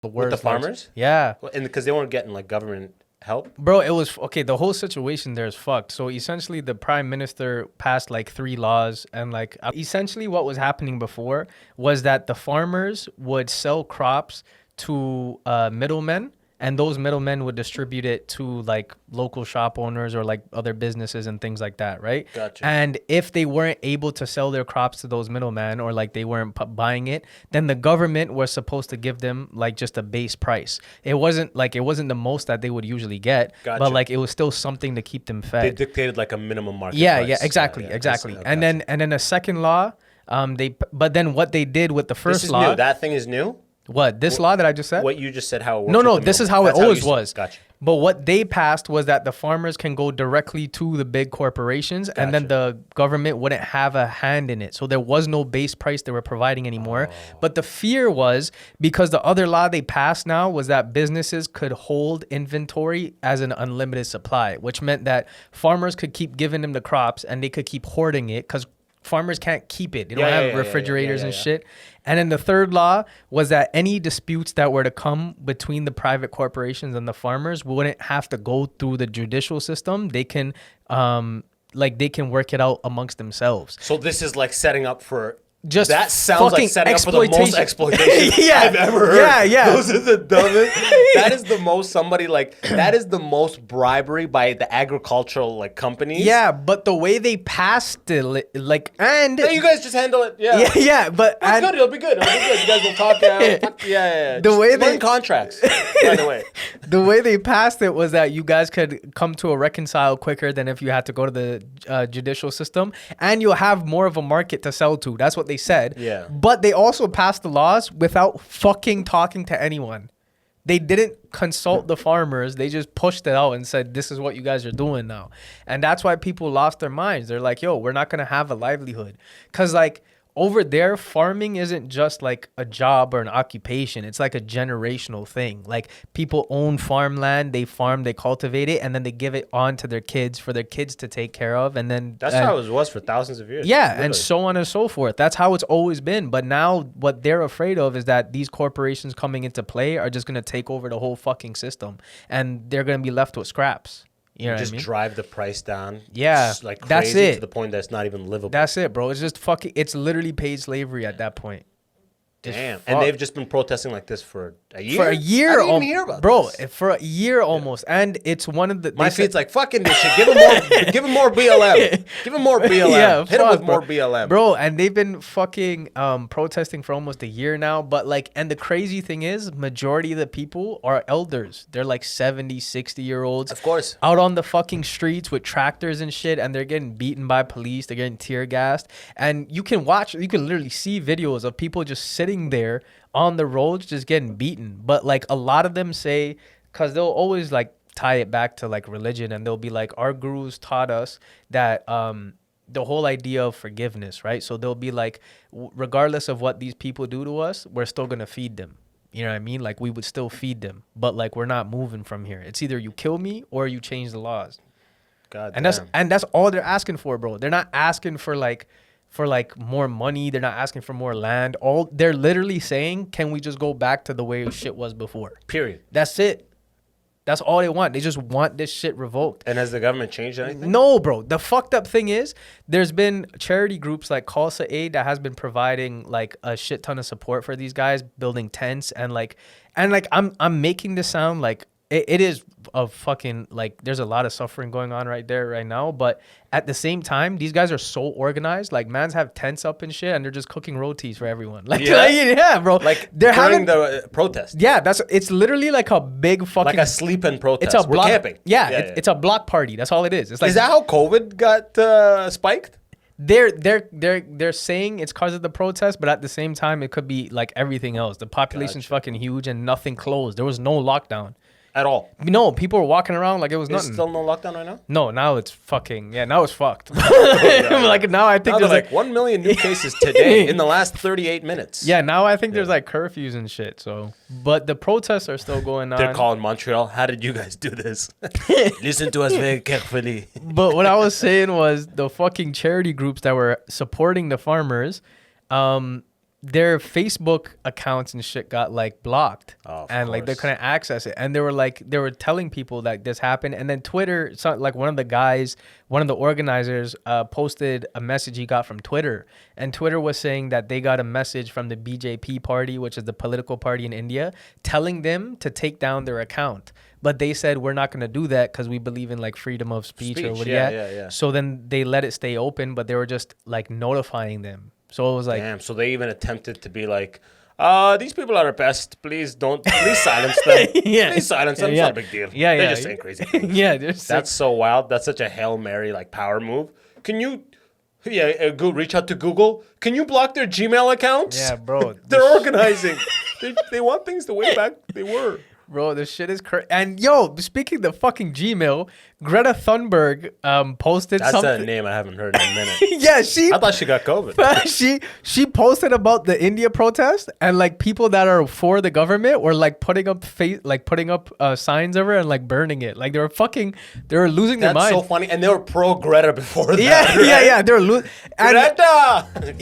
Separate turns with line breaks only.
the
With
worst.
the farmers?
Yeah.
Well, and because they weren't getting like government help?
Bro, it was okay. The whole situation there is fucked. So essentially, the prime minister passed like 3 laws, and like essentially, what was happening before was that the farmers would sell crops to middlemen, and those middlemen would distribute it to like local shop owners or like other businesses and things like that, right?
Gotcha.
And if they weren't able to sell their crops to those middlemen, or like they weren't buying it, then the government was supposed to give them like just a base price. It wasn't the most that they would usually get,
Gotcha.
but like it was still something to keep them fed.
They dictated like a minimum market
Yeah,
price.
yeah, exactly,
Yeah,
exactly.
I
And
gotcha.
then a second law, but then what they did with the first
This is
law,
new. That thing is new?
what this law that I just said?
What you just said, how it works?
No,
with the
this is
middleman.
how it
That's
always
you said.
was.
Gotcha.
But what they passed was that the farmers can go directly to the big corporations, and then the government wouldn't have a hand in it. So there was no base price they were providing anymore. But the fear was, because the other law they passed now was that businesses could hold inventory as an unlimited supply, which meant that farmers could keep giving them the crops and they could keep hoarding it, because farmers can't keep it. They don't have refrigerators and shit. And then the third law was that any disputes that were to come between the private corporations and the farmers wouldn't have to go through the judicial system. They can they can work it out amongst themselves.
So this is like setting up for...
Just
that sounds like setting up for the most exploitation
Yeah.
I've ever heard.
Yeah, yeah.
Those are the dumbest. That is the most that is the most bribery by the agricultural like companies.
Yeah, but the way they passed it, like, and
Hey, you guys just handle it. Yeah.
yeah, but
It's good. It'll be good. It'll be good. You guys will talk. Yeah.
The way
learn
they-
contracts. By the way.
the way they passed it was that you guys could come to a reconcile quicker than if you had to go to the judicial system, and you'll have more of a market to sell to. That's what they said.
Yeah.
But they also passed the laws without fucking talking to anyone. They didn't consult the farmers. They just pushed it out and said, this is what you guys are doing now. And that's why people lost their minds. They're like, yo, we're not going to have a livelihood. Because like, over there, farming isn't just like a job or an occupation. It's like a generational thing. Like, people own farmland, they farm, they cultivate it, and then they give it on to their kids for their kids to take care of. And then
That's how it was for thousands of years.
yeah,
Literally.
and so on and so forth. That's how it's always been. But now what they're afraid of is that these corporations coming into play are just going to take over the whole fucking system, and they're going to be left with scraps. You know
just
what I mean?
drive the price down.
Yeah,
just like crazy
that's it.
to the point that it's not even livable.
That's it, bro. It's just fucking, it's literally paid slavery at that point. It's
Damn.
fucked.
And they've just been protesting like this for a year?
For a year,
I didn't even hear about
bro.
this.
For a year almost, and it's one of the.
My
they said-
feet's like, fucking this shit. Give him more BLM. Give him more BLM.
Yeah,
Hit him with
fuck,
more
bro.
BLM.
Bro, and they've been fucking protesting for almost a year now. But like, and the crazy thing is, majority of the people are elders. They're like 70, 60-year-olds.
Of course.
Out on the fucking streets with tractors and shit, and they're getting beaten by police. They're getting tear gassed. And you can literally see videos of people just sitting there on the roads just getting beaten. But like, a lot of them say, because they'll always like tie it back to like religion, and they'll be like, our gurus taught us that the whole idea of forgiveness, right? So they'll be like, regardless of what these people do to us, we're still gonna feed them. You know what I mean? Like, we would still feed them, but like, we're not moving from here. It's either you kill me or you change the laws.
God
And
damn.
that's all they're asking for, bro. They're not asking for more money. They're not asking for more land. All they're literally saying, can we just go back to the way shit was before?
Period.
That's it. That's all they want. They just want this shit revoked.
And has the government changed anything?
No, bro. The fucked up thing is, there's been charity groups like Khalsa Aid that has been providing like a shit ton of support for these guys, building tents and I'm making this sound like it is a fucking, like, there's a lot of suffering going on right there right now, but at the same time, these guys are so organized. Like, mans have tents up and shit, and they're just cooking rotis for everyone. Like, yeah, bro.
Like,
they're
during
having
the protest.
yeah, it's literally like a big fucking
Like a sleep-in protest.
it's a
We're
block,
camping.
Yeah, it's a block party. That's all it is. It's like,
Is that how COVID got spiked?
they're saying it's because of the protest, but at the same time, it could be like everything else. The population's fucking huge, and nothing closed. There was no lockdown.
At all.
No, people were walking around like it was
There's
nothing.
still no lockdown right now?
No, now it's fucking, now it's fucked. Like, now I think
Now
there's
they're
like
1 million new cases today in the last 38 minutes.
yeah, now I think there's like curfews and shit. So, but the protests are still going on.
They're calling Montreal. How did you guys do this? Listen to us very carefully.
But what I was saying was, the fucking charity groups that were supporting the farmers, their Facebook accounts and shit got like blocked, and like they
course.
couldn't access it. And they were telling people that this happened. And then Twitter, like one of the organizers, posted a message he got from Twitter, and Twitter was saying that they got a message from the BJP party, which is the political party in India, telling them to take down their account. But they said, we're not going to do that because we believe in like freedom of speech or what.
Yeah.
So then they let it stay open, but they were just like notifying them. So it was like,
damn. So they even attempted to be like, these people are our best. Please silence them. Please silence them. It's not a big deal. They're just saying crazy things. That's so wild. That's such a Hail Mary like power move. Can you, go reach out to Google. Can you block their Gmail accounts?
Yeah, bro.
They're organizing. they want things the way back they were.
Bro, this shit is crazy. And yo, speaking of the fucking Gmail, Greta Thunberg posted something.
That's a name I haven't heard in a minute.
I
thought she got COVID.
she posted about the India protest, and like people that are for the government were like putting up signs of her and like burning it. Like they were losing their mind.
That's so funny. And they were pro Greta before that.
Yeah, they were losing.
Greta!